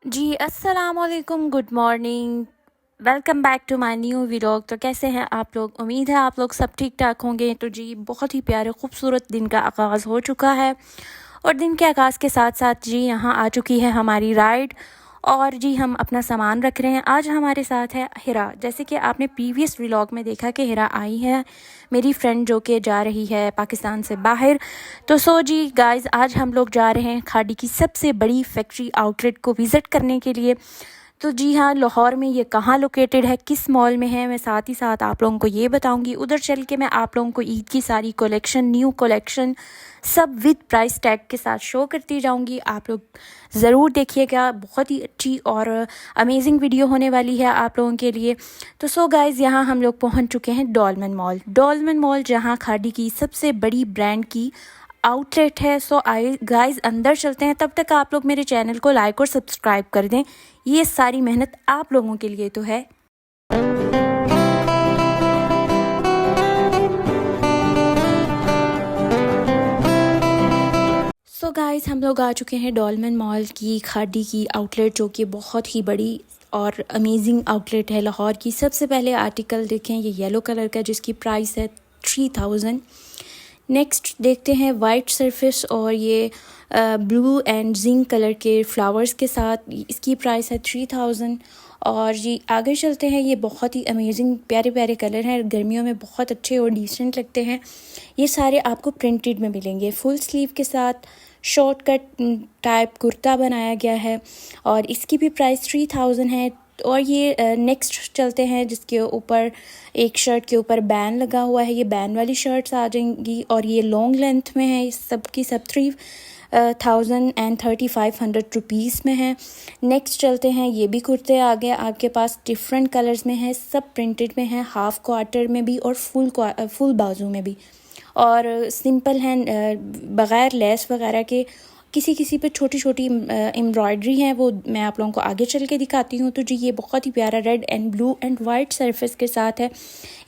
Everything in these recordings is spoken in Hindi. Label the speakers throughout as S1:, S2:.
S1: जी, अस्सलामुअलैकुम, good morning. Welcome back to my new vlog. तो कैसे हैं आप लोग? उम्मीद है आप लोग सब ठीक ठाक होंगे। तो जी, बहुत ही प्यारे खूबसूरत दिन का आगाज़ हो चुका है और दिन के आगाज़ के साथ साथ जी यहाँ आ चुकी है हमारी राइड। और जी हम अपना सामान रख रहे हैं। आज हमारे साथ है हिरा। जैसे कि आपने प्रीवियस व्लॉग में देखा कि हिरा आई है, मेरी फ्रेंड जो कि जा रही है पाकिस्तान से बाहर। तो सो जी गाइस, आज हम लोग जा रहे हैं खाड़ी की सबसे बड़ी फैक्ट्री आउटलेट को विज़िट करने के लिए। तो जी हाँ, लाहौर में ये कहाँ लोकेटेड है, किस मॉल में है, मैं साथ ही साथ आप लोगों को ये बताऊंगी। उधर चल के मैं आप लोगों को ईद की सारी कलेक्शन, न्यू कलेक्शन सब विद प्राइस टैग के साथ शो करती जाऊंगी। आप लोग ज़रूर देखिएगा, बहुत ही अच्छी और अमेजिंग वीडियो होने वाली है आप लोगों के लिए। तो सो गाइज़, यहाँ हम लोग पहुँच चुके हैं डॉलमेन मॉल। डॉलमेन मॉल जहाँ खाड़ी की सबसे बड़ी ब्रांड की आउटलेट है। सो आई गाइस, अंदर चलते हैं। तब तक आप लोग मेरे चैनल को लाइक और सब्सक्राइब कर दें। ये सारी मेहनत आप लोगों के लिए तो है। सो गाइस, हम लोग आ चुके हैं डॉलमेन मॉल की खाड़ी की आउटलेट, जो कि बहुत ही बड़ी और अमेजिंग आउटलेट है लाहौर की। सबसे पहले आर्टिकल देखें, ये येलो कलर का जिसकी प्राइस है 3000। नेक्स्ट देखते हैं वाइट सरफेस और ये ब्लू एंड जिंक कलर के फ्लावर्स के साथ, इसकी प्राइस है 3000। और जी आगे चलते हैं। ये बहुत ही अमेजिंग प्यारे प्यारे कलर हैं, गर्मियों में बहुत अच्छे और डिसेंट लगते हैं। ये सारे आपको प्रिंटेड में मिलेंगे, फुल स्लीव के साथ शॉर्ट कट टाइप कुर्ता बनाया गया है और इसकी भी प्राइस 3000 है। और ये नेक्स्ट चलते हैं, जिसके ऊपर एक शर्ट के ऊपर बैन लगा हुआ है। ये बैन वाली शर्ट्स आ जाएंगी और ये लॉन्ग लेंथ में है। इस सब की सब 3500 रुपीज़ में है। नेक्स्ट चलते हैं, ये भी कुर्ते आ गए आपके पास, डिफरेंट कलर्स में है, सब प्रिंटेड में है, हाफ क्वार्टर में भी और फुल बाजू में भी, और सिंपल हैं बग़ैर लेस वगैरह के। किसी किसी पे छोटी छोटी एम्ब्रॉयडरी है, वो मैं आप लोगों को आगे चल के दिखाती हूँ। तो जी ये बहुत ही प्यारा red and blue and white surface के साथ है।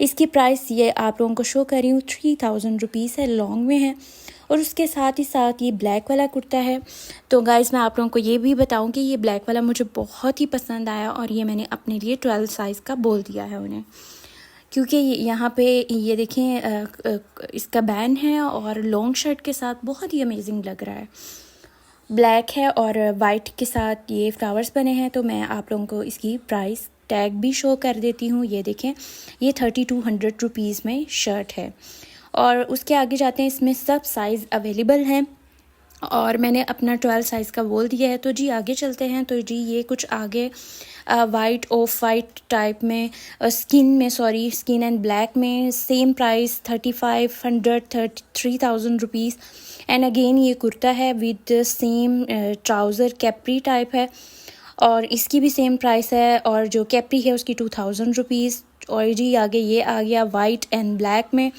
S1: इसकी प्राइस ये आप लोगों को शो कर रही हूँ 3000 रुपीज़ है, लॉन्ग में है। और उसके साथ ही साथ ये ब्लैक वाला कुर्ता है। तो गाइज़, मैं आप लोगों को ये भी बताऊँ कि ये ब्लैक वाला मुझे बहुत ही पसंद आया और ये मैंने अपने लिए 12 साइज़ का बोल दिया है उन्हें, क्योंकि यहाँ पे ये देखें इसका बैन है और लॉन्ग शर्ट के साथ बहुत ही अमेजिंग लग रहा है। ब्लैक है और वाइट के साथ ये फ्लावर्स बने हैं। तो मैं आप लोगों को इसकी प्राइस टैग भी शो कर देती हूँ। ये देखें, ये 3200 रुपीज़ में शर्ट है। और उसके आगे जाते हैं, इसमें सब साइज़ अवेलेबल हैं और मैंने अपना 12 साइज़ का बोल दिया है। तो जी आगे चलते हैं। तो जी ये कुछ आगे वाइट ऑफ वाइट टाइप में, स्किन एंड ब्लैक में, same price 3000 rupees. And again ये कुर्ता है with same trouser, Capri type है और इसकी भी सेम प्राइस है। और जो कैप्री है उसकी 2000 रुपीज़। और जी आगे ये आ गया वाइट एंड ब्लैक में,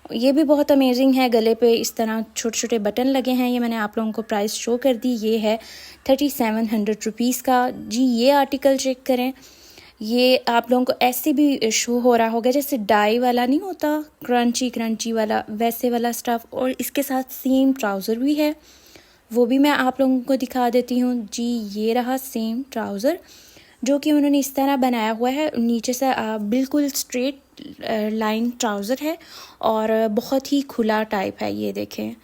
S1: ये भी बहुत अमेजिंग है। गले पे इस तरह छोटे छोटे बटन लगे हैं। ये मैंने आप लोगों को प्राइस शो कर दी। ये है 3700 रुपीज़ का। जी ये आर्टिकल चेक करें, ये आप लोगों को ऐसे भी शो हो रहा होगा जैसे डाई वाला नहीं होता, क्रंची क्रंची वाला, वैसे वाला स्टफ़। और इसके साथ सेम ट्राउज़र भी है, वो भी मैं आप लोगों को दिखा देती हूँ। जी ये रहा सेम ट्राउज़र, जो कि उन्होंने इस तरह बनाया हुआ है, नीचे से बिल्कुल स्ट्रेट लाइन ट्राउज़र है और बहुत ही खुला टाइप है। ये देखें,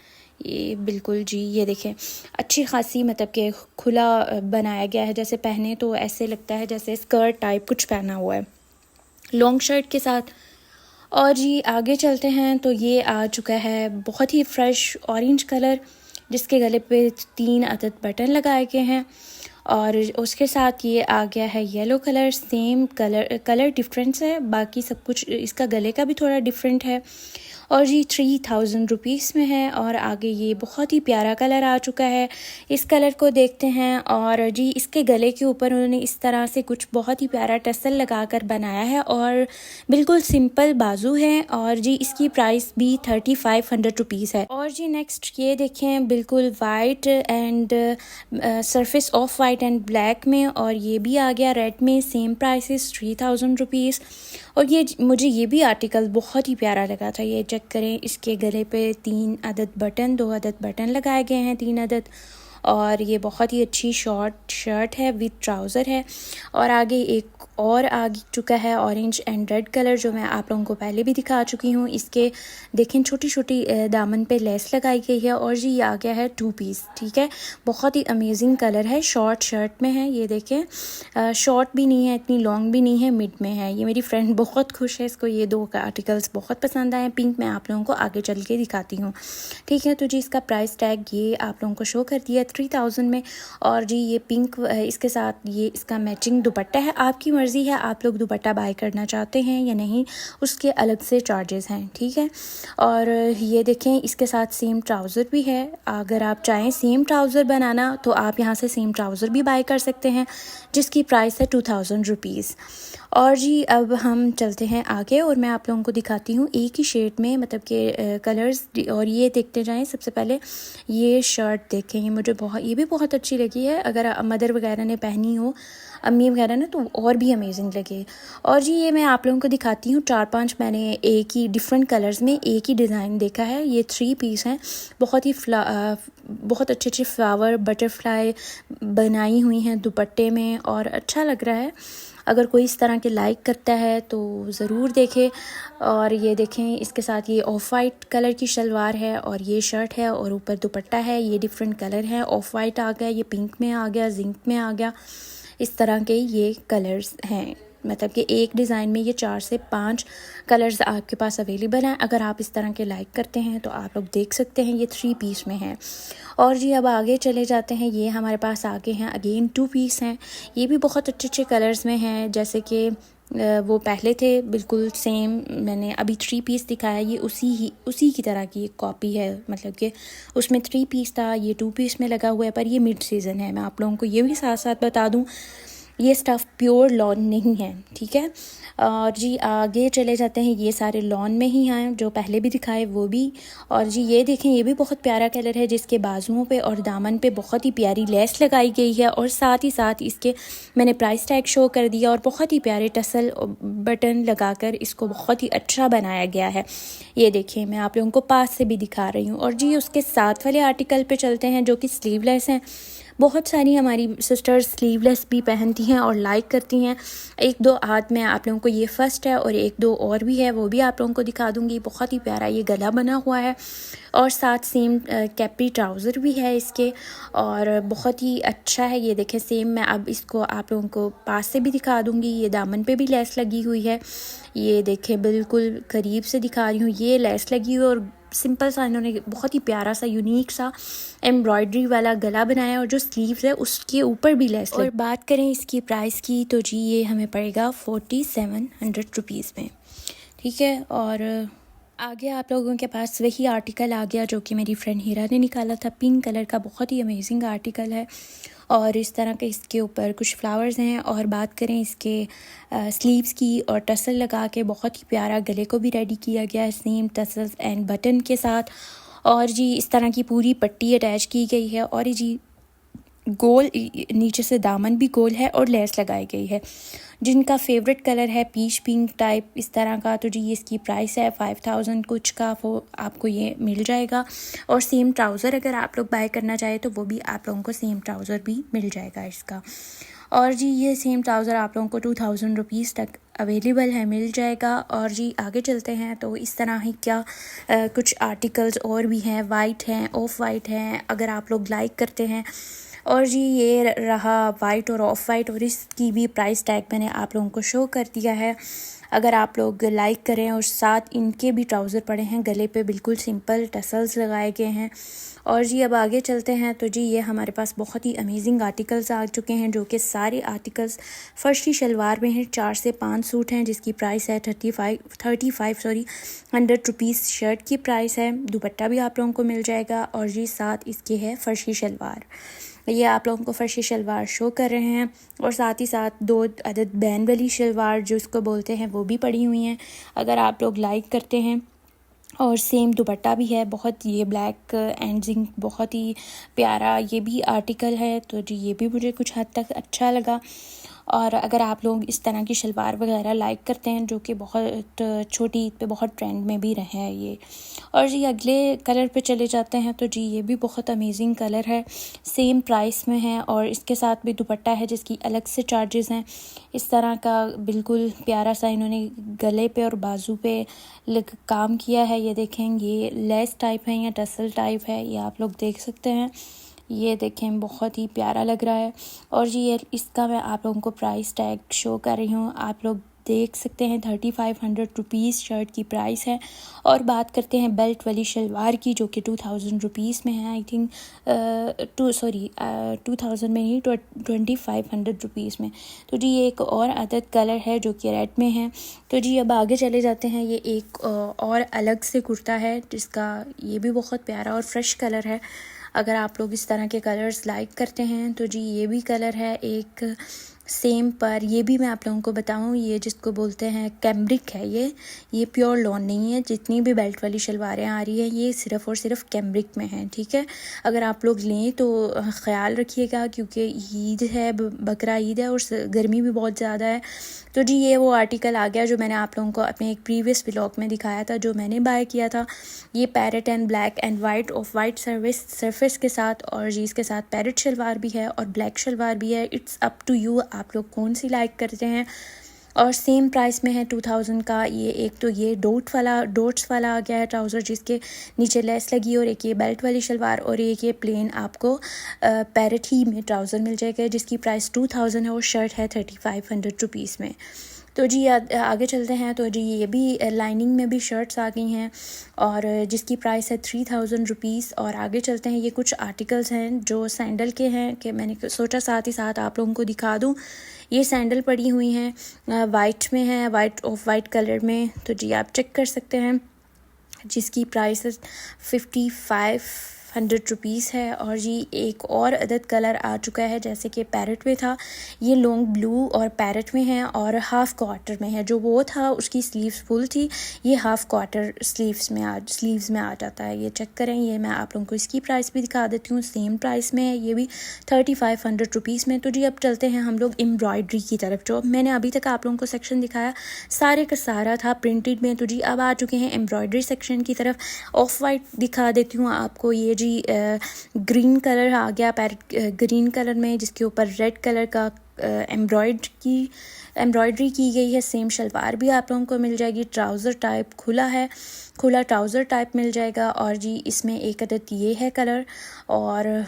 S1: ये बिल्कुल जी ये देखें अच्छी खासी मतलब कि खुला बनाया गया है, जैसे पहने तो ऐसे लगता है जैसे स्कर्ट टाइप कुछ पहना हुआ है लॉन्ग शर्ट के साथ। और जी आगे चलते हैं। तो ये आ चुका है बहुत ही फ्रेश ऑरेंज कलर, जिसके गले पे 3 अदद बटन लगाए गए हैं। और उसके साथ ये आ गया है yellow colour, same colour difference है, बाकी सब कुछ इसका गले का भी थोड़ा डिफरेंट है। और जी 3000 रुपीज़ में है। और आगे ये बहुत ही प्यारा कलर आ चुका है, इस कलर को देखते हैं। और जी इसके गले के ऊपर उन्होंने इस तरह से कुछ बहुत ही प्यारा टसल लगा कर बनाया है और बिल्कुल सिंपल बाजू है। और जी इसकी प्राइस भी 3500 रुपीज़ है। और जी नेक्स्ट ये देखें, बिल्कुल white and surface of white and black में, और ये भी आ गया रेड में, सेम प्राइसेस 3000 रुपीज़। और ये मुझे ये भी आर्टिकल बहुत ही प्यारा लगा था। ये चेक करें, इसके गले पे 3 अदद बटन, 2 अदद बटन लगाए गए हैं, 3 अदद। और ये बहुत ही अच्छी शॉर्ट शर्ट है विद ट्राउज़र है। और आगे एक और आ चुका है ऑरेंज एंड रेड कलर, जो मैं आप लोगों को पहले भी दिखा चुकी हूँ। इसके देखें छोटी छोटी दामन पे लेस लगाई गई है। और जी ये आ गया है 2 पीस, ठीक है। बहुत ही अमेजिंग कलर है, शॉर्ट शर्ट में है। ये देखें शॉर्ट भी नहीं है, इतनी लॉन्ग भी नहीं है, मिड में है। ये मेरी फ्रेंड बहुत खुश है, इसको ये 2 आर्टिकल्स बहुत पसंद आए हैं। पिंक मैं आप लोगों को आगे चल के दिखाती हूँ, ठीक है। तो जी इसका प्राइस टैग ये आप लोगों को शो कर दिया 3000 में। और जी ये पिंक इसके साथ ये इसका मैचिंग दुपट्टा है। आपकी मर्ज़ी है आप लोग दुपट्टा बाय करना चाहते हैं या नहीं, उसके अलग से चार्जेस हैं, ठीक है। और ये देखें इसके साथ सेम ट्राउज़र भी है। अगर आप चाहें सेम ट्राउज़र बनाना तो आप यहाँ से सेम ट्राउज़र भी बाय कर सकते हैं, जिसकी प्राइस है 2000 रुपीज़। और जी अब हम चलते हैं आगे और मैं आप लोगों को दिखाती हूँ एक ही शेड में, मतलब कि कलर्स। और ये देखते जाएं। सबसे पहले ये शर्ट देखें, ये मुझे ये भी बहुत अच्छी लगी है। अगर मदर वगैरह ने पहनी हो, अम्मी वगैरह ने, तो और भी अमेजिंग लगे। और जी ये मैं आप लोगों को दिखाती हूँ 4-5 मैंने एक ही डिफरेंट कलर्स में एक ही डिज़ाइन देखा है। ये 3 पीस हैं, बहुत ही बहुत अच्छे अच्छे फ्लावर बटरफ्लाई बनाई हुई हैं दुपट्टे में, और अच्छा लग रहा है। अगर कोई इस तरह के लाइक करता है तो ज़रूर देखें। और ये देखें इसके साथ ये ऑफ वाइट कलर की शलवार है और ये शर्ट है और ऊपर दुपट्टा है। ये डिफरेंट कलर है, ऑफ वाइट आ गया, ये पिंक में आ गया, जिंक में आ गया। इस तरह के ये कलर्स हैं, मतलब कि एक डिज़ाइन में ये 4 से 5 कलर्स आपके पास अवेलेबल हैं। अगर आप इस तरह के लाइक करते हैं तो आप लोग देख सकते हैं। ये 3 पीस में है। और जी अब आगे चले जाते हैं। ये हमारे पास आगे हैं अगेन 2 पीस हैं। ये भी बहुत अच्छे अच्छे कलर्स में हैं, जैसे कि वो पहले थे बिल्कुल सेम। मैंने अभी 3 पीस दिखाया, ये उसी की तरह की एक कॉपी है। मतलब कि उसमें 3 पीस था, ये 2 पीस में लगा हुआ है, पर ये मिड सीज़न है। मैं आप लोगों को ये भी साथ साथ बता दूं, ये स्टफ़ प्योर लॉन नहीं है, ठीक है। और जी आगे चले जाते हैं। ये सारे लॉन में ही हैं, जो पहले भी दिखाए वो भी। और जी ये देखें, ये भी बहुत प्यारा कलर है, जिसके बाजुओं पे और दामन पे बहुत ही प्यारी लेस लगाई गई है। और साथ ही साथ इसके मैंने प्राइस टैग शो कर दिया और बहुत ही प्यारे टसल बटन लगाकर इसको बहुत ही अच्छा बनाया गया है। ये देखें, मैं आप लोगों को पास से भी दिखा रही हूँ। और जी उसके साथ वाले आर्टिकल पे चलते हैं, जो कि स्लीवलेस हैं। बहुत सारी हमारी सिस्टर्स स्लीवलेस भी पहनती हैं और लाइक करती हैं। 1-2 हाथ में आप लोगों को ये फर्स्ट है और 1-2 और भी है, वो भी आप लोगों को दिखा दूंगी। बहुत ही प्यारा ये गला बना हुआ है और साथ सेम कैप्री ट्राउज़र भी है इसके, और बहुत ही अच्छा है। ये देखें सेम, मैं अब इसको आप लोगों को पास से भी दिखा दूंगी। ये दामन पे भी लेस लगी हुई है। ये देखें बिल्कुल करीब से दिखा रही हूँ, ये लेस लगी हुई और सिंपल सा इन्होंने बहुत ही प्यारा सा यूनिक सा एम्ब्रॉयडरी वाला गला बनाया, और जो स्लीव्स है उसके ऊपर भी लेस। और बात करें इसकी प्राइस की तो जी ये हमें पड़ेगा 4700 रुपीज़ में, ठीक है। और आगे आप लोगों के पास वही आर्टिकल आ गया जो कि मेरी फ्रेंड हीरा ने निकाला था, पिंक कलर का। बहुत ही अमेजिंग आर्टिकल है और इस तरह के इसके ऊपर कुछ फ्लावर्स हैं। और बात करें इसके स्लीव्स की, और टसल लगा के बहुत ही प्यारा गले को भी रेडी किया गया है, सेम टसल्स एंड बटन के साथ। और जी इस तरह की पूरी पट्टी अटैच की गई है, और ये जी गोल नीचे से दामन भी गोल है और लेस लगाई गई है। जिनका फेवरेट कलर है पीच पिंक टाइप इस तरह का, तो जी इसकी प्राइस है 5000 कुछ का, वो आपको ये मिल जाएगा। और सेम ट्राउज़र अगर आप लोग बाय करना चाहें तो वो भी आप लोगों को सेम ट्राउज़र भी मिल जाएगा इसका। और जी ये सेम ट्राउज़र आप लोगों को 2000 रुपीज़ तक अवेलेबल है, मिल जाएगा। और जी आगे चलते हैं तो इस तरह ही क्या कुछ आर्टिकल्स और भी हैं, वाइट हैं, ऑफ वाइट हैं, अगर आप लोग लाइक करते हैं। और जी ये रहा वाइट और ऑफ वाइट, और इसकी भी प्राइस टैग मैंने आप लोगों को शो कर दिया है। अगर आप लोग लाइक करें, और साथ इनके भी ट्राउज़र पड़े हैं, गले पे बिल्कुल सिंपल टसल्स लगाए गए हैं। और जी अब आगे चलते हैं तो जी ये हमारे पास बहुत ही अमेजिंग आर्टिकल्स आ चुके हैं, जो कि सारे आर्टिकल्स फर्शी शलवार में हैं। 4 से 5 सूट हैं, जिसकी प्राइस है 100 रुपीज़ शर्ट की प्राइस है। दुपट्टा भी आप लोगों को मिल जाएगा। और जी साथ इसके है फर्शी शलवार, ये आप लोगों को फर्शी शलवार शो कर रहे हैं। और साथ ही साथ 2 अदद बैन वाली शलवार जो इसको बोलते हैं वो भी पड़ी हुई हैं, अगर आप लोग लाइक करते हैं। और सेम दुपट्टा भी है, बहुत ये ब्लैक एंड जिंक, बहुत ही प्यारा ये भी आर्टिकल है। तो जी ये भी मुझे कुछ हद तक अच्छा लगा। और अगर आप लोग इस तरह की शलवार वगैरह लाइक करते हैं, जो कि बहुत छोटी ईद पे बहुत ट्रेंड में भी रहे हैं ये। और जी अगले कलर पे चले जाते हैं, तो जी ये भी बहुत अमेजिंग कलर है, सेम प्राइस में है और इसके साथ भी दुपट्टा है जिसकी अलग से चार्जेस हैं। इस तरह का बिल्कुल प्यारा सा इन्होंने गले पे और बाजू पे काम किया है। ये देखें, ये लेस टाइप है या टसल टाइप है, ये आप लोग देख सकते हैं। ये देखें, बहुत ही प्यारा लग रहा है। और जी ये इसका मैं आप लोगों को प्राइस टैग शो कर रही हूँ, आप लोग देख सकते हैं 3500 रुपीज़ शर्ट की प्राइस है। और बात करते हैं बेल्ट वाली शलवार की, जो कि 2000 रुपीज़ में है। आई थिंक 2000 में नहीं, 2500 रुपीज़ में। तो जी ये एक और अदद कलर है जो कि रेड में है। तो जी अब आगे चले जाते हैं। ये एक और अलग से कुर्ता है जिसका ये भी बहुत प्यारा और फ्रेश कलर है। अगर आप लोग इस तरह के कलर्स लाइक करते हैं तो जी ये भी कलर है एक सेम पर। ये भी मैं आप लोगों को बताऊं, ये जिसको बोलते हैं कैम्ब्रिक है। ये प्योर लॉन नहीं है। जितनी भी बेल्ट वाली शलवारें आ रही हैं ये सिर्फ़ और सिर्फ कैम्ब्रिक में हैं, ठीक है। अगर आप लोग लें तो ख़्याल रखिएगा, क्योंकि ईद है, बकरा ईद है और गर्मी भी बहुत ज़्यादा है। तो जी ये वो आर्टिकल आ गया जो मैंने आप लोगों को अपने एक प्रीवियस व्लॉग में दिखाया था, जो मैंने बाय किया था। ये parrot and black and white of white surface के साथ, और जी इसके साथ पैरेट शलवार भी है और ब्लैक शलवार भी है। इट्स अप टू यू, आप लोग कौन सी लाइक करते हैं। और सेम प्राइस में है 2000 का। ये एक तो ये डोट्स वाला आ गया है ट्राउज़र जिसके नीचे लेस लगी, और एक ये बेल्ट वाली शलवार, और एक ये प्लेन आपको पैरेट ही में ट्राउज़र मिल जाएगा जिसकी प्राइस 2000 है और शर्ट है 3500 रुपीज़ में। तो जी आगे चलते हैं। तो जी ये भी लाइनिंग में भी शर्ट्स आ गई हैं और जिसकी प्राइस है 3000 रुपीज़। और आगे चलते हैं। ये कुछ आर्टिकल्स हैं जो सैंडल के हैं कि मैंने सोचा साथ ही साथ आप लोगों को दिखा दूं। ये सैंडल पड़ी हुई हैं, वाइट में है, वाइट ऑफ वाइट कलर में। तो जी आप चेक कर सकते हैं, जिसकी प्राइस 5500 रुपीज़ है। और जी एक और अदद कलर आ चुका है, जैसे कि पैरेट में था, ये लॉन्ग ब्लू और पैरेट में है और हाफ़ क्वार्टर में है। जो वो था उसकी स्लीव्स फुल थी, ये हाफ़ क्वार्टर स्लीव्स में आ जाता है। ये चेक करें, ये मैं आप लोगों को इसकी प्राइस भी दिखा देती हूँ, सेम प्राइस में है, ये भी 3500 रुपीज़ में। तो जी अब चलते हैं हम लोग एम्ब्रॉयडरी की तरफ। जो मैंने अभी तक आप लोगों को सेक्शन दिखाया सारे का सारा था प्रिंटेड में, तो जी अब आ चुके हैं एम्ब्रॉयडरी सेक्शन की तरफ। ऑफ वाइट दिखा देती हूँ आपको। ये जी ग्रीन कलर आ गया, पैरेट ग्रीन कलर में, जिसके ऊपर रेड कलर का एम्ब्रॉयडरी की गई है। सेम शलवार भी आप लोगों को मिल जाएगी। ट्राउज़र टाइप खुला ट्राउज़र टाइप मिल जाएगा। और जी इसमें एक अदद ये है कलर, और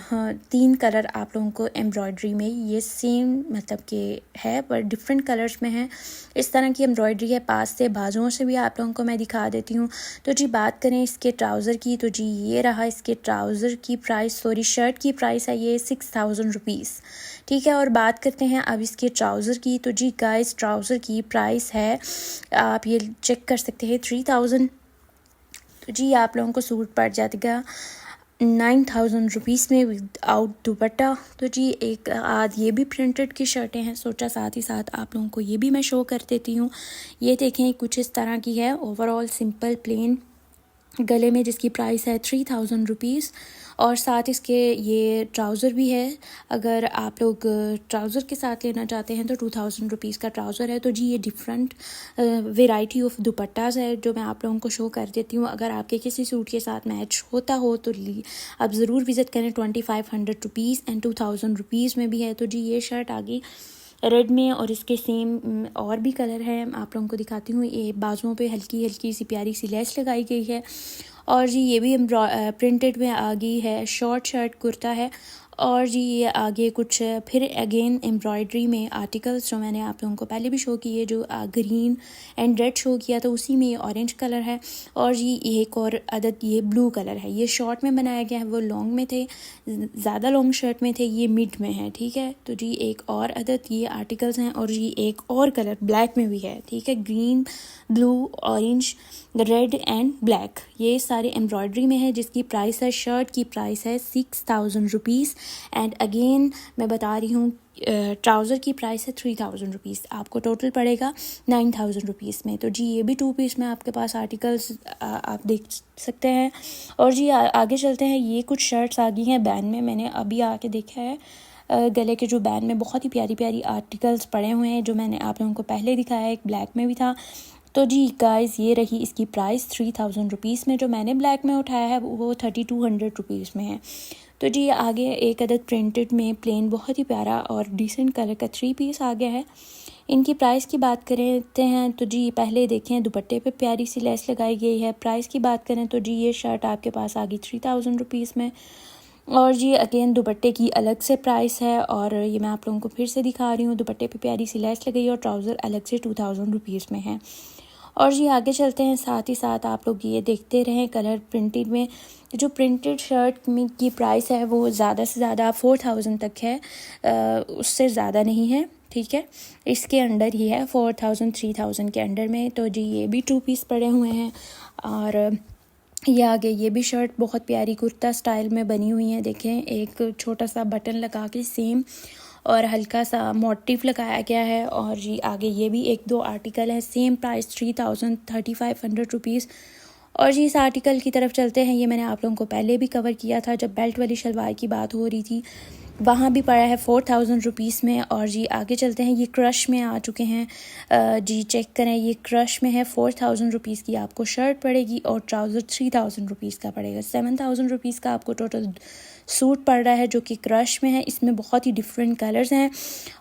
S1: 3 कलर आप लोगों को एम्ब्रॉयडरी में ये सेम मतलब कि है पर डिफरेंट कलर्स में है। इस तरह की एम्ब्रॉयडरी है, पास से बाजुओं से भी आप लोगों को मैं दिखा देती हूँ। तो जी बात करें इसके ट्राउज़र की, तो जी ये रहा इसके ट्राउज़र की प्राइस, शर्ट की प्राइस है ये 6000 रुपीज़, ठीक है। और बात करते हैं अब इसके ट्राउज़र की। तो जी गाइस ट्राउज़र की प्राइस है, आप ये चेक कर सकते हैं, 3000। तो जी आप लोगों को सूट पड़ जाएगा 9000 रुपीज़ में विदाउट दुपट्टा। तो जी एक आध ये भी प्रिंटेड की शर्टें हैं, सोचा साथ ही साथ आप लोगों को ये भी मैं शो कर देती हूँ। ये देखें, कुछ इस तरह की है, ओवरऑल सिंपल प्लेन गले में, जिसकी प्राइस है 3000 रुपीज़। और साथ इसके ये ट्राउज़र भी है। अगर आप लोग ट्राउज़र के साथ लेना चाहते हैं तो 2000 रुपीज़ का ट्राउज़र है। तो जी ये डिफरेंट वेराइटी ऑफ दुपट्टास है जो मैं आप लोगों को शो कर देती हूँ। अगर आपके किसी सूट के साथ मैच होता हो तो आप ज़रूर विज़िट करें। 2500 रुपीज़ एंड 2000 रुपीज़ में भी है। तो जी ये शर्ट आ गई रेड में, और इसके सेम और भी कलर है, आप लोगों को दिखाती हूँ। ये बाजुओं पे हल्की हल्की सी प्यारी सी लेस लगाई गई है। और जी ये भी प्रिंटेड में आ गई है, शॉर्ट शर्ट कुर्ता है। और जी ये आगे कुछ फिर अगेन एम्ब्रॉयडरी में आर्टिकल्स जो मैंने आप लोगों को पहले भी शो किए, जो ग्रीन एंड रेड शो किया था, उसी में ऑरेंज कलर है। और जी एक और अदद ये ब्लू कलर है, ये शॉर्ट में बनाया गया है, वो लॉन्ग में थे, ज़्यादा लॉन्ग शर्ट में थे, ये मिड में है, ठीक है। तो जी एक और अदद ये आर्टिकल्स हैं। और जी एक और कलर ब्लैक में भी है, ठीक है, green, blue, orange, red and black, ये सारे एम्ब्रॉयडरी में है, जिसकी प्राइस है, शर्ट की प्राइस है 6000 रुपीज़। एंड अगेन मैं बता रही हूँ ट्राउज़र की प्राइस है 3000 रुपीज़, आपको टोटल पड़ेगा 9000 रुपीज़ में। तो जी ये भी 2 पीस में आपके पास आर्टिकल्स आप देख सकते हैं। और जी आगे चलते हैं। ये कुछ शर्ट्स आ गई हैं बैन में, मैंने अभी आके देखा है, गले के जो बैंड में बहुत ही प्यारी प्यारी आर्टिकल्स पड़े हुए हैं, जो मैंने आप लोगों को पहले दिखाया, एक ब्लैक में भी था। तो जी गाइस, ये रही इसकी प्राइस 3000 रुपीज़ में। जो मैंने ब्लैक में उठाया है वो 3200 रुपीज़ में है। तो जी आगे एक अदद प्रिंटेड में प्लेन बहुत ही प्यारा और डिसेंट कलर का 3 पीस आ गया है। इनकी प्राइस की बात करते हैं तो जी पहले देखें, दुपट्टे पे प्यारी सी लेस लगाई गई है। प्राइस की बात करें तो जी ये शर्ट आपके पास आ गई 3000 रुपीज़ में। और जी अगेन दुपट्टे की अलग से प्राइस है, और ये मैं आप लोगों को फिर से दिखा रही हूँ। दुपट्टे पे प्यारी सी लेस लगाई है और ट्राउज़र अलग से 2000 रुपीज़ में है। और जी आगे चलते हैं, साथ ही साथ आप लोग ये देखते रहें कलर प्रिंटेड में। जो प्रिंटेड शर्ट में की प्राइस है वो ज़्यादा से ज़्यादा 4000 तक है, उससे ज़्यादा नहीं है, ठीक है। इसके अंडर ही है, 4000 3000 के अंडर में। तो जी ये भी 2 पीस पड़े हुए हैं। और ये आगे ये भी शर्ट बहुत प्यारी कुर्ता स्टाइल में बनी हुई है। देखें, एक छोटा सा बटन लगा के सेम और हल्का सा मोटिव लगाया गया है। और जी आगे ये भी 1-2 आर्टिकल है, सेम प्राइस 3500 रुपीज़। और जी इस आर्टिकल की तरफ चलते हैं। ये मैंने आप लोगों को पहले भी कवर किया था जब बेल्ट वाली शलवार की बात हो रही थी, वहाँ भी पड़ा है 4000 रुपीज़ में। और जी आगे चलते हैं, ये क्रश में आ चुके हैं। जी चेक करें, ये क्रश में है। 4000 रुपीज़ की आपको शर्ट पड़ेगी और ट्राउज़र 3000 रुपीज़ का पड़ेगा। 7000 रुपीज़ का आपको टोटल सूट पड़ रहा है जो कि क्रश में है। इसमें बहुत ही डिफरेंट कलर्स हैं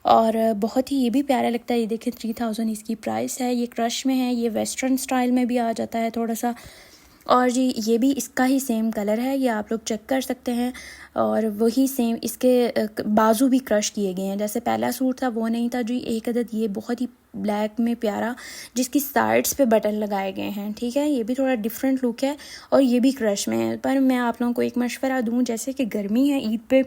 S1: और बहुत ही ये भी प्यारा लगता है। ये देखें, 3000 इसकी प्राइस है। ये क्रश में है, ये वेस्टर्न स्टाइल में भी आ जाता है थोड़ा सा। और जी ये भी इसका ही सेम कलर है, ये आप लोग चेक कर सकते हैं। और वही सेम इसके बाजू भी क्रश किए गए हैं, जैसे पहला सूट था वो नहीं था जी। एक अदद ये बहुत ही ब्लैक में प्यारा, जिसकी साइड्स पे बटन लगाए गए हैं, ठीक है। ये भी थोड़ा डिफरेंट लुक है और ये भी क्रश में है। पर मैं आप लोगों को एक मशवरा दूं, जैसे कि गर्मी है ईद पे,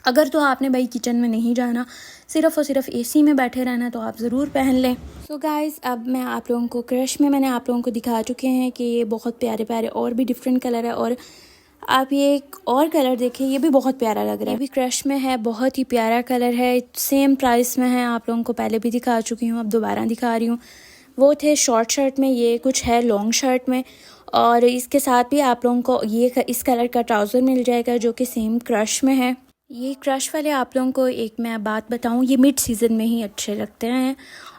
S1: अगर तो आपने भाई किचन में नहीं जाना, सिर्फ़ और सिर्फ एसी में बैठे रहना, तो आप ज़रूर पहन लें। सो गाइज़, अब मैं आप लोगों को क्रश में मैंने आप लोगों को दिखा चुके हैं कि ये बहुत प्यारे प्यारे और भी डिफरेंट कलर है। और आप ये एक और कलर देखें, ये भी बहुत प्यारा लग रहा है, ये भी क्रश में है, बहुत ही प्यारा कलर है, सेम प्राइस में है। आप लोगों को पहले भी दिखा चुकी हूँ, अब दोबारा दिखा रही हूँ। वो थे शॉर्ट शर्ट में, ये कुछ है लॉन्ग शर्ट में। और इसके साथ भी आप लोगों को ये इस कलर का ट्राउज़र मिल जाएगा जो कि सेम क्रश में है। ये क्रश वाले आप लोगों को एक मैं बात बताऊं, ये मिड सीज़न में ही अच्छे लगते हैं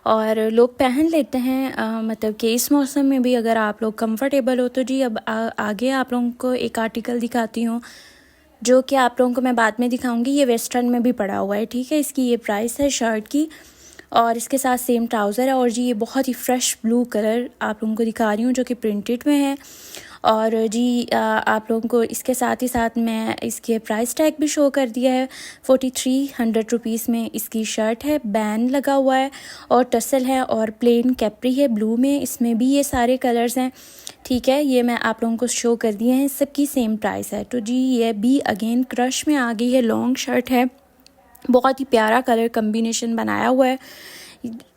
S1: और लोग पहन लेते हैं। मतलब कि इस मौसम में भी अगर आप लोग कंफर्टेबल हो तो जी। अब आगे आप लोगों को एक आर्टिकल दिखाती हूँ जो कि आप लोगों को मैं बाद में दिखाऊंगी। ये वेस्टर्न में भी पड़ा हुआ है, ठीक है। इसकी ये प्राइस है शर्ट की और इसके साथ सेम ट्राउज़र है। और जी ये बहुत ही फ्रेश ब्लू कलर आप लोगों को दिखा रही हूँ जो कि प्रिंटेड में है। और जी आप लोगों को इसके साथ ही साथ मैं इसके प्राइस टैग भी शो कर दिया है। 4300 रुपीज़ में इसकी शर्ट है, बैंड लगा हुआ है और टसल है और प्लेन कैप्री है ब्लू में। इसमें भी ये सारे कलर्स हैं, ठीक है। ये मैं आप लोगों को शो कर दिए हैं, सबकी सेम प्राइस है। तो जी ये भी अगेन क्रश में आ गई है, लॉन्ग शर्ट है, बहुत ही प्यारा कलर कम्बिनेशन बनाया हुआ है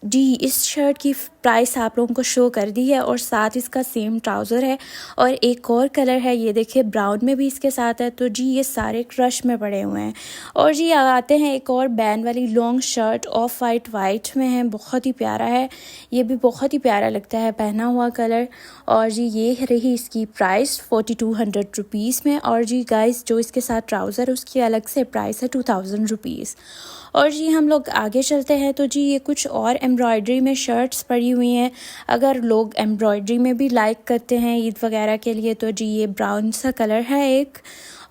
S1: जी। इस शर्ट की प्राइस आप लोगों को शो कर दी है और साथ इसका सेम ट्राउज़र है। और एक और कलर है, ये देखिए ब्राउन में भी इसके साथ है। तो जी ये सारे क्रश में पड़े हुए हैं। और जी आते हैं एक और बैंड वाली लॉन्ग शर्ट, ऑफ वाइट में है, बहुत ही प्यारा है, ये भी बहुत ही प्यारा लगता है पहना हुआ कलर। और जी ये रही इसकी प्राइस 4200 रुपीज़ में। और जी गाइस, जो इसके साथ ट्राउज़र है उसकी अलग से प्राइस है 2000 रुपीज़। और जी हम लोग आगे चलते हैं तो जी ये कुछ और एम्ब्रॉयडरी में शर्ट्स पड़ी हुई हैं। अगर लोग एम्ब्रॉयडरी में भी लाइक करते हैं ईद वगैरह के लिए, तो जी ये ब्राउन सा कलर है एक,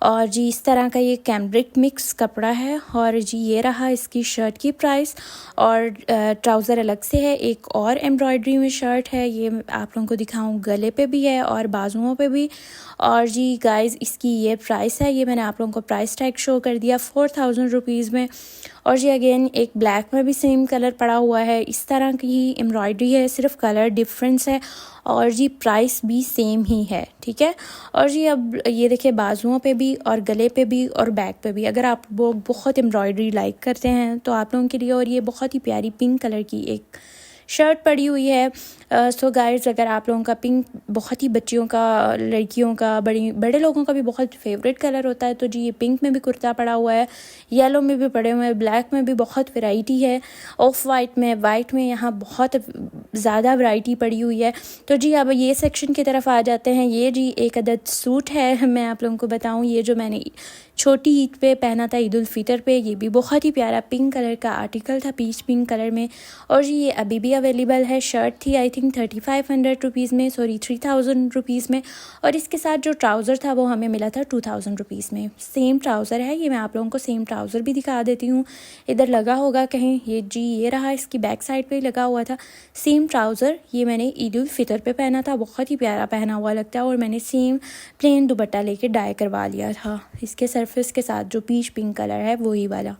S1: और जी इस तरह का ये कैम्ब्रिक मिक्स कपड़ा है। और जी ये रहा इसकी शर्ट की प्राइस और ट्राउज़र अलग से है। एक और एम्ब्रॉयडरी में शर्ट है, ये आप लोगों को दिखाऊं, गले पे भी है और बाजुओं पे भी। और जी गाइस, इसकी ये प्राइस है, ये मैंने आप लोगों को प्राइस टैग शो कर दिया 4000 रुपीज़ में। और जी अगेन एक ब्लैक में भी सेम कलर पड़ा हुआ है, इस तरह की ही एम्ब्रॉयडरी है, सिर्फ कलर डिफरेंस है और जी प्राइस भी सेम ही है, ठीक है। और जी अब ये देखिए बाजुओं पे भी और गले पे भी और बैक पे भी, अगर आप वो बहुत एम्ब्रॉयडरी लाइक करते हैं तो आप लोगों के लिए। और ये बहुत ही प्यारी पिंक कलर की एक शर्ट पड़ी हुई है सो गाइस, अगर आप लोगों का पिंक बहुत ही बच्चियों का, लड़कियों का, बड़े लोगों का भी बहुत फेवरेट कलर होता है, तो जी ये पिंक में भी कुर्ता पड़ा हुआ है, येलो में भी पड़े हुए हैं, ब्लैक में भी बहुत वैरायटी है, ऑफ वाइट में, वाइट में यहाँ बहुत ज़्यादा वैरायटी पड़ी हुई है। तो जी अब ये सेक्शन की तरफ आ जाते हैं। ये जी एक अदद सूट है, मैं आप लोगों को बताऊँ, ये जो मैंने छोटी ईद पे पहना था, ईद उल फितर पे, ये भी बहुत ही प्यारा पिंक कलर का आर्टिकल था, पीच पिंक कलर में। और जी ये अभी भी अवेलेबल है। शर्ट थी आई थिंक 3500 रुपीज़ में, सॉरी 3000 रुपीज़ में, और इसके साथ जो ट्राउज़र था वो हमें मिला था 2000 रुपीज़ में। सेम ट्राउज़र है ये, मैं आप लोगों को सेम ट्राउज़र भी दिखा देती हूँ, इधर लगा होगा कहीं, ये जी ये रहा, इसकी बैक साइड पे लगा हुआ था सेम ट्राउज़र। ये मैंने ईद उल फितर पे पहना था, बहुत ही प्यारा पहना हुआ लगता है, और मैंने सेम प्लेन दुपट्टा लेके डाई करवा लिया था इसके सरफेस के साथ, जो पीच पिंक कलर है वही वाला।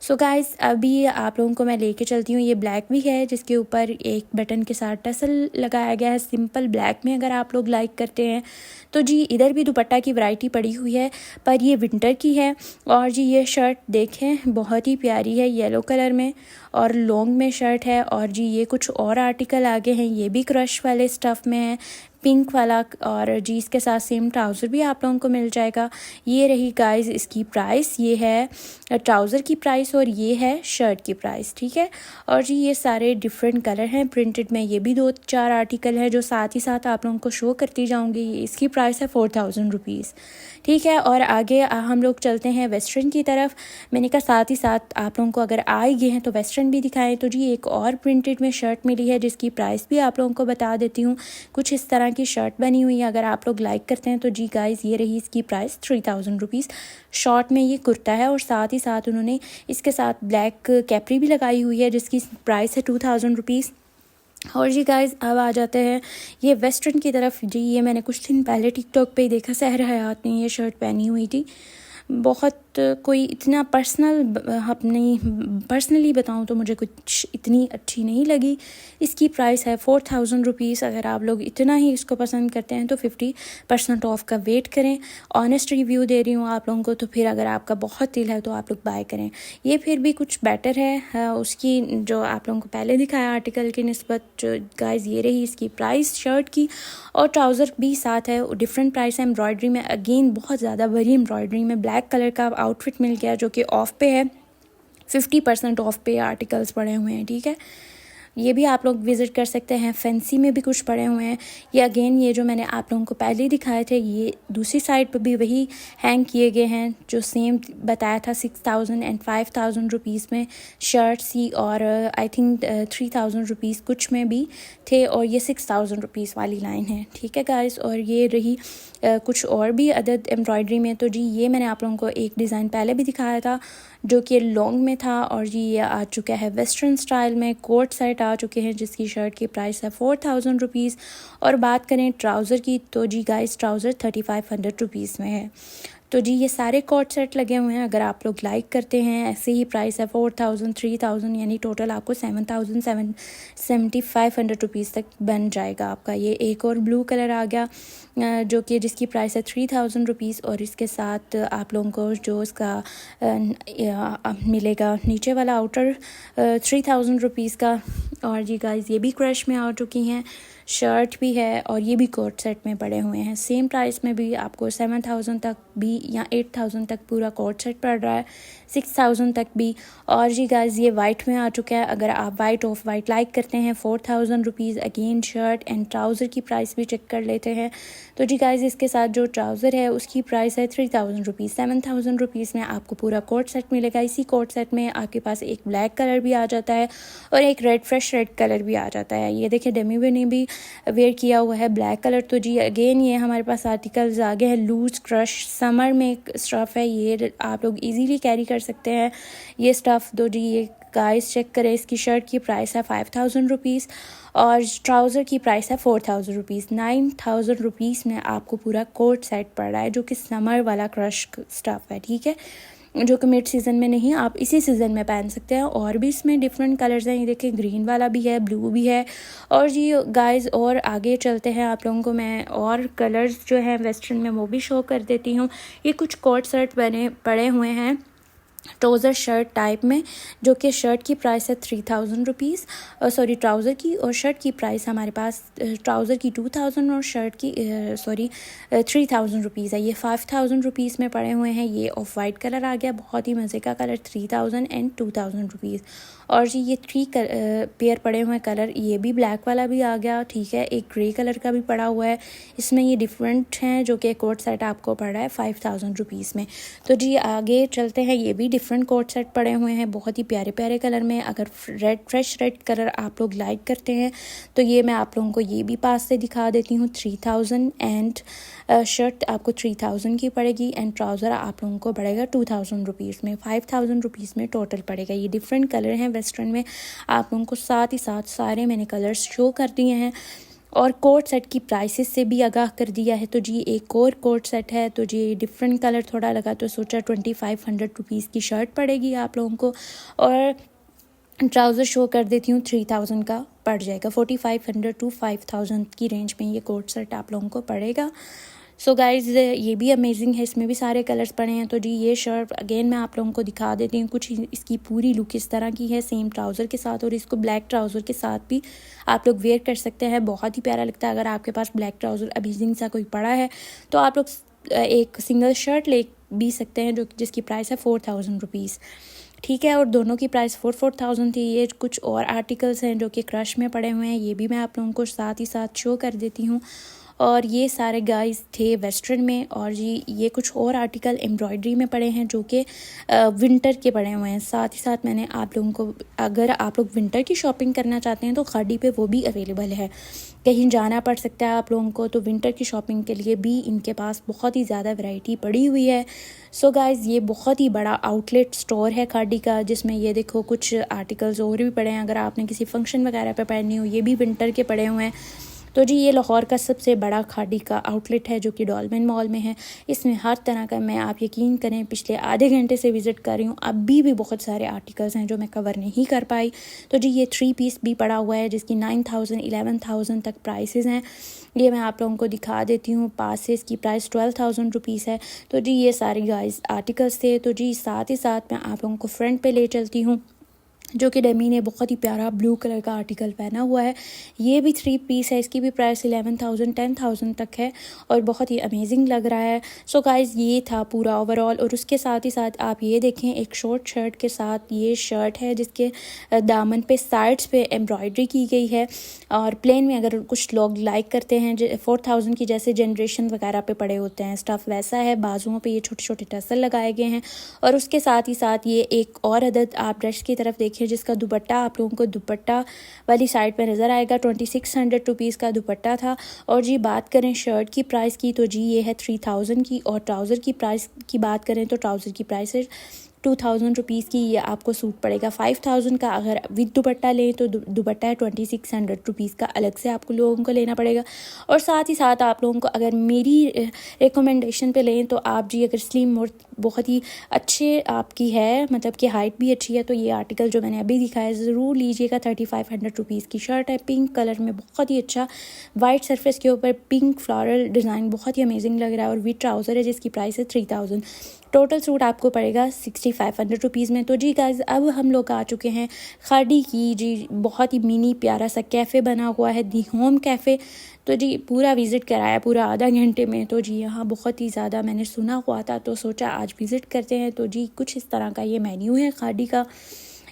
S1: सो गाइस, अभी आप लोगों को मैं लेके चलती हूँ। ये ब्लैक भी है, जिसके ऊपर एक बटन के साथ टसल लगाया गया है, सिंपल ब्लैक में अगर आप लोग लाइक करते हैं तो। जी इधर भी दुपट्टा की वैरायटी पड़ी हुई है, पर ये विंटर की है। और जी ये शर्ट देखें, बहुत ही प्यारी है, येलो कलर में और लॉन्ग में शर्ट है। और जी ये कुछ और आर्टिकल आगे हैं, ये भी क्रश वाले स्टफ़ में है, पिंक वाला, और जी इसके साथ सेम ट्राउज़र भी आप लोगों को मिल जाएगा। ये रही गाइस इसकी प्राइस, ये है ट्राउज़र की प्राइस और ये है शर्ट की प्राइस, ठीक है। और जी ये सारे डिफरेंट कलर हैं प्रिंटेड में, ये भी 2-4 आर्टिकल है जो साथ ही साथ आप लोगों को शो करती जाऊंगी। इसकी प्राइस है 4000 रुपीज़, ठीक है। और आगे हम लोग चलते हैं वेस्टर्न की तरफ। मैंने कहा साथ ही साथ आप लोगों को अगर आ ही गए हैं तो वेस्टर्न भी दिखाएं। तो जी एक और प्रिंटेड में शर्ट मिली है, जिसकी प्राइस भी आप लोगों को बता देती हूँ। कुछ इस तरह की शर्ट बनी हुई है, अगर आप लोग लाइक करते हैं तो जी गाइस ये रही इसकी प्राइस 3000 रुपीज़। शॉर्ट में ये कुर्ता है, और साथ ही साथ उन्होंने इसके साथ ब्लैक कैपरी भी लगाई हुई है, जिसकी प्राइस है 2000 रुपीज़। और जी गाइस, अब आ जाते हैं ये वेस्टर्न की तरफ। जी ये मैंने कुछ दिन पहले टिकटॉक पे ही देखा, सहर हयात ने ये शर्ट पहनी हुई थी। बहुत कोई इतना अपनी पर्सनली बताऊँ तो मुझे कुछ इतनी अच्छी नहीं लगी। इसकी प्राइस है 4000 रुपीज़। अगर आप लोग इतना ही इसको पसंद करते हैं तो 50% ऑफ का वेट करें। ऑनेस्ट रिव्यू दे रही हूँ आप लोगों को, तो फिर अगर आपका बहुत दिल है तो आप लोग बाय करें। ये फिर भी कुछ बेटर है उसकी, जो आप लोगों को पहले दिखाया आर्टिकल की निस्बत। जो गाइस ये रही इसकी प्राइस शर्ट की, और ट्राउज़र भी साथ है, डिफरेंट प्राइस है। एम्ब्रॉयडरी में अगेन बहुत ज़्यादा बड़ी एम्ब्रॉयडरी में ब्लैक कलर का आउटफिट मिल गया, जो कि ऑफ पे है, 50% ऑफ पे आर्टिकल्स पड़े हुए हैं, ठीक है। ये भी आप लोग विज़िट कर सकते हैं। फैंसी में भी कुछ पड़े हुए हैं। ये अगेन ये जो मैंने आप लोगों को पहले दिखाए थे, ये दूसरी साइड पर भी वही हैंग किए गए हैं जो सेम बताया था 6000 एंड 5000 रुपीज़ में शर्ट्स ही, और आई थिंक 3000 रुपीज़ कुछ में भी थे, और ये 6000 रुपीज़ वाली लाइन है, ठीक है गाइस। और ये रही कुछ और भी अदद एम्ब्रॉयडरी में। तो जी ये मैंने आप लोगों को एक डिज़ाइन पहले भी दिखाया था जो कि लॉन्ग में था, और जी ये आ चुका है वेस्टर्न स्टाइल में, कोट सेट आ चुके हैं, जिसकी शर्ट की प्राइस है 4000 रुपीज़। और बात करें ट्राउज़र की, तो जी गाइस ट्राउज़र 3500 रुपीज़ में है। तो जी ये सारे कोट सेट लगे हुए हैं, अगर आप लोग लाइक करते हैं। ऐसे ही प्राइस है 4000, 3000, यानी टोटल आपको 7500 रुपीज़ तक बन जाएगा आपका। ये एक और ब्लू कलर आ गया जो कि जिसकी प्राइस है 3000 रुपीज़, और इसके साथ आप लोगों को जो इसका मिलेगा नीचे वाला आउटर 3000 रुपीज़ का। और जी गाइस ये भी क्रश में आ चुकी हैं, शर्ट भी है, और ये भी कोट सेट में पड़े हुए हैं। सेम प्राइस में भी आपको 7000 तक भी या 8000 तक पूरा कोट सेट पड़ रहा है, 6000 तक भी। और जी गाइस ये वाइट में आ चुका है, अगर आप वाइट ऑफ वाइट लाइक करते हैं 4000 rupees. Again shirt and trouser की प्राइस भी चेक कर लेते हैं। तो जी गाइस इसके साथ जो ट्राउज़र है उसकी प्राइस है 3000 रुपीज़। 7000 रुपीज़ में आपको पूरा कोट सेट मिलेगा। इसी कोट सेट में आपके पास एक ब्लैक कलर भी आ जाता है और एक फ्रेश रेड कलर भी आ जाता है। ये देखिए डेमी वे ने भी वेयर किया हुआ है ब्लैक कलर। तो जी अगेन ये हमारे पास आर्टिकल्स आगे हैं, लूज क्रश समर में स्टफ़ है, ये आप लोग इजीली कैरी कर सकते हैं ये स्टफ़। तो जी ये गाइस चेक करें, इसकी शर्ट की प्राइस है 5000 रुपीज़ और ट्राउज़र की प्राइस है 4000 रुपीज़। 9000 रुपीज़ में आपको पूरा कोट सेट पड़ रहा है जो कि समर वाला क्रश स्टफ़ है, ठीक है, जो कि मिड सीज़न में नहीं, आप इसी सीज़न में पहन सकते हैं। और भी इसमें डिफरेंट कलर्स हैं, ये देखिए ग्रीन वाला भी है, ब्लू भी है। और जी गाइस और आगे चलते हैं, आप लोगों को मैं और कलर्स जो हैं वेस्टर्न में वो भी शो कर देती हूँ। ये कुछ कोट सेट बने पड़े हुए हैं ट्राउज़र शर्ट टाइप में, जो कि शर्ट की प्राइस है 3000 रुपीज़, सॉरी ट्राउज़र की, और शर्ट की प्राइस हमारे पास ट्राउज़र की 2000 और शर्ट की 3000 रुपीज़ है। ये 5000 रुपीज़ में पड़े हुए हैं। ये ऑफ वाइट कलर आ गया, बहुत ही मज़े का कलर, 3000 एंड 2000 रुपीज़। और जी ये 3 पेयर पड़े हुए हैं कलर, ये भी ब्लैक वाला भी आ गया, ठीक है, एक ग्रे कलर का भी पड़ा हुआ है। इसमें ये डिफरेंट हैं, जो कि कोट सेट आपको पड़ रहा है 5000 रुपीज़ में। तो जी आगे चलते हैं, ये भी डिफरेंट कोट सेट पड़े हुए हैं बहुत ही प्यारे प्यारे कलर में। अगर फ्रेश रेड कलर आप लोग लाइक करते हैं तो ये मैं आप लोगों को ये भी पास से दिखा देती हूँ। 3000 एंड शर्ट आपको 3000 की पड़ेगी एंड ट्राउज़र आप लोगों को पड़ेगा 2000 रुपीज़ में। 5000 रुपीज़ में टोटल पड़ेगा। ये डिफरेंट कलर हैं वेस्टर्न में, आप लोगों को साथ ही साथ सारे मैंने कलर्स शो कर दिए हैं और कोट सेट की प्राइसेस से भी आगाह कर दिया है। तो जी एक और कोट सेट है, तो जी डिफरेंट कलर थोड़ा लगा तो सोचा 2500 रुपीज़ की शर्ट पड़ेगी आप लोगों को, और ट्राउज़र शो कर देती हूँ 3000 का पड़ जाएगा। 4500 टू 5000 की रेंज में ये कोट सेट आप लोगों को पड़ेगा। सो गाइज़ ये भी अमेजिंग है, इसमें भी सारे कलर्स पड़े हैं। तो जी ये शर्ट अगेन मैं आप लोगों को दिखा देती हूँ, कुछ इसकी पूरी लुक इस तरह की है, सेम ट्राउज़र के साथ, और इसको ब्लैक ट्राउज़र के साथ भी आप लोग वेयर कर सकते हैं, बहुत ही प्यारा लगता है। अगर आपके पास ब्लैक ट्राउज़र अमेजिंग सा कोई पड़ा है तो आप लोग एक सिंगल शर्ट ले भी सकते हैं, जो जिसकी प्राइस है 4000 रुपीज़, ठीक है, और दोनों की प्राइस 4000 थी। ये कुछ और आर्टिकल्स हैं जो कि क्रश में पड़े हुए हैं, ये भी मैं आप लोगों को साथ ही साथ शो कर देती हूँ। और ये सारे गाइस थे वेस्टर्न में, और जी ये कुछ और आर्टिकल एम्ब्रॉयडरी में पड़े हैं जो कि विंटर के पड़े हुए हैं। साथ ही साथ मैंने आप लोगों को, अगर आप लोग विंटर की शॉपिंग करना चाहते हैं तो खादी पे वो भी अवेलेबल है, कहीं जाना पड़ सकता है आप लोगों को, तो विंटर की शॉपिंग के लिए भी इनके पास बहुत ही ज़्यादा वैरायटी पड़ी हुई है। सो गाइज़ ये बहुत ही बड़ा आउटलेट स्टोर है खादी का, जिसमें ये देखो कुछ आर्टिकल्स और भी पड़े हैं, अगर आपने किसी फंक्शन वगैरह पे पहननी हो, ये भी विंटर के पड़े हुए हैं। तो जी ये लाहौर का सबसे बड़ा खादी का आउटलेट है जो कि डॉल्मेन मॉल में है। इसमें हर तरह का, मैं आप यकीन करें पिछले आधे घंटे से विज़िट कर रही हूँ, अभी भी बहुत सारे आर्टिकल्स हैं जो मैं कवर नहीं कर पाई। तो जी ये 3 पीस भी पड़ा हुआ है जिसकी 9000 11,000 तक प्राइसेस हैं। ये मैं आप लोगों को दिखा देती हूँ, पास से इसकी प्राइस 12,000 रुपीज़ है। तो जी ये सारे गाइस आर्टिकल्स थे। तो जी साथ ही साथ मैं आप लोगों को फ्रंट पे ले चलती हूँ, जो कि डेमी ने बहुत ही प्यारा ब्लू कलर का आर्टिकल पहना हुआ है। ये भी 3 पीस है, इसकी भी प्राइस 11,000 10,000 तक है और बहुत ही अमेजिंग लग रहा है। सो गाइज़ ये था पूरा ओवरऑल। और उसके साथ ही साथ आप ये देखें, एक शॉर्ट शर्ट के साथ ये शर्ट है जिसके दामन पे साइड्स पे एम्ब्रॉयडरी की गई है, और प्लेन में अगर कुछ लोग लाइक करते हैं 4000 की जैसे जनरेशन वगैरह पे पड़े होते हैं स्टफ़, वैसा है। बाजुओं पे ये छोटे छोटे टसल लगाए गए हैं, और उसके साथ ही साथ ये एक और अदद आप ब्रश की तरफ देखिए जिसका दुपट्टा आप लोगों को दुपट्टा वाली साइड पे नज़र आएगा। 2600 रुपीज़ का दुपट्टा था। और जी बात करें शर्ट की प्राइस की, तो जी ये है 3000 की, और ट्राउज़र की प्राइस की बात करें तो ट्राउज़र की प्राइस है 2000 रुपीज़ की। ये आपको सूट पड़ेगा 5000 का। अगर विद दुपट्टा लें तो दुपट्टा है 2600 रुपीज़ का, अलग से आपको लोगों को लेना पड़ेगा। और साथ ही साथ आप लोगों को अगर मेरी रिकमेंडेशन पे लें तो आप जी अगर स्लिम और बहुत ही अच्छे आपकी है, मतलब कि हाइट भी अच्छी है, तो ये आर्टिकल जो मैंने अभी दिखाया ज़रूर लीजिएगा। 3500 रुपीज़ की शर्ट है, पिंक कलर में, बहुत ही अच्छा वाइट सरफेस के ऊपर पिंक फ्लोरल डिज़ाइन, बहुत ही अमेजिंग लग रहा है। और विद ट्राउज़र है जिसकी प्राइस है 3000। टोटल सूट आपको पड़ेगा 6500 रुपीज़ में। तो जी गाइज़ अब हम लोग आ चुके हैं खादी की जी बहुत ही मिनी प्यारा सा कैफ़े बना हुआ है, दी होम कैफ़े। तो जी पूरा विज़िट कराया पूरा आधा घंटे में। तो जी यहाँ बहुत ही ज़्यादा मैंने सुना हुआ था तो सोचा आज विज़िट करते हैं। तो जी कुछ इस तरह का ये मेन्यू है खादी का,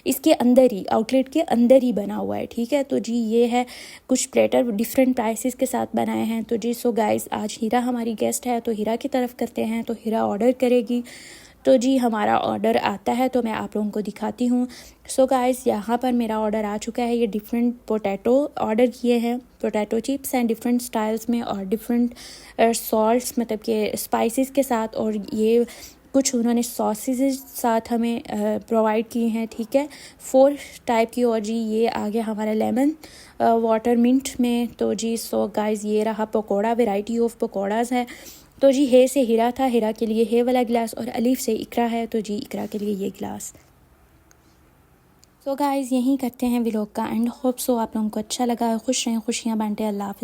S1: इसके अंदर ही आउटलेट के अंदर ही बना हुआ है, ठीक है। तो जी ये है कुछ प्लेटर डिफरेंट प्राइसेस के साथ बनाए हैं। तो जी सो गाइस आज हीरा हमारी गेस्ट है तो हीरा की तरफ करते हैं। तो हीरा ऑर्डर करेगी, तो जी हमारा ऑर्डर आता है तो मैं आप लोगों को दिखाती हूँ। सो गाइस यहाँ पर मेरा ऑर्डर आ चुका है। ये डिफरेंट पोटैटो ऑर्डर किए हैं, पोटैटो चिप्स हैं डिफरेंट स्टाइल्स में और डिफरेंट सॉल्ट्स मतलब कि स्पाइसेस के साथ, और ये कुछ उन्होंने सॉसेज साथ हमें प्रोवाइड किए हैं, ठीक है, 4 टाइप की। और जी ये आ गया हमारा लेमन वाटर मिंट में। तो जी सो गाइस ये रहा पकौड़ा, वैरायटी ऑफ पकौड़ाज है। तो जी हे से हीरा था, हीरा के लिए हे वाला गिलास, और अलीफ से इकरा है तो जी इकरा के लिए ये गिलास। सो गाइस यहीं करते हैं व्लॉग का एंड होप सो आप लोगों को अच्छा लगा, खुश रहें, खुशियाँ बांटें। अल्लाह हाफ़िज़।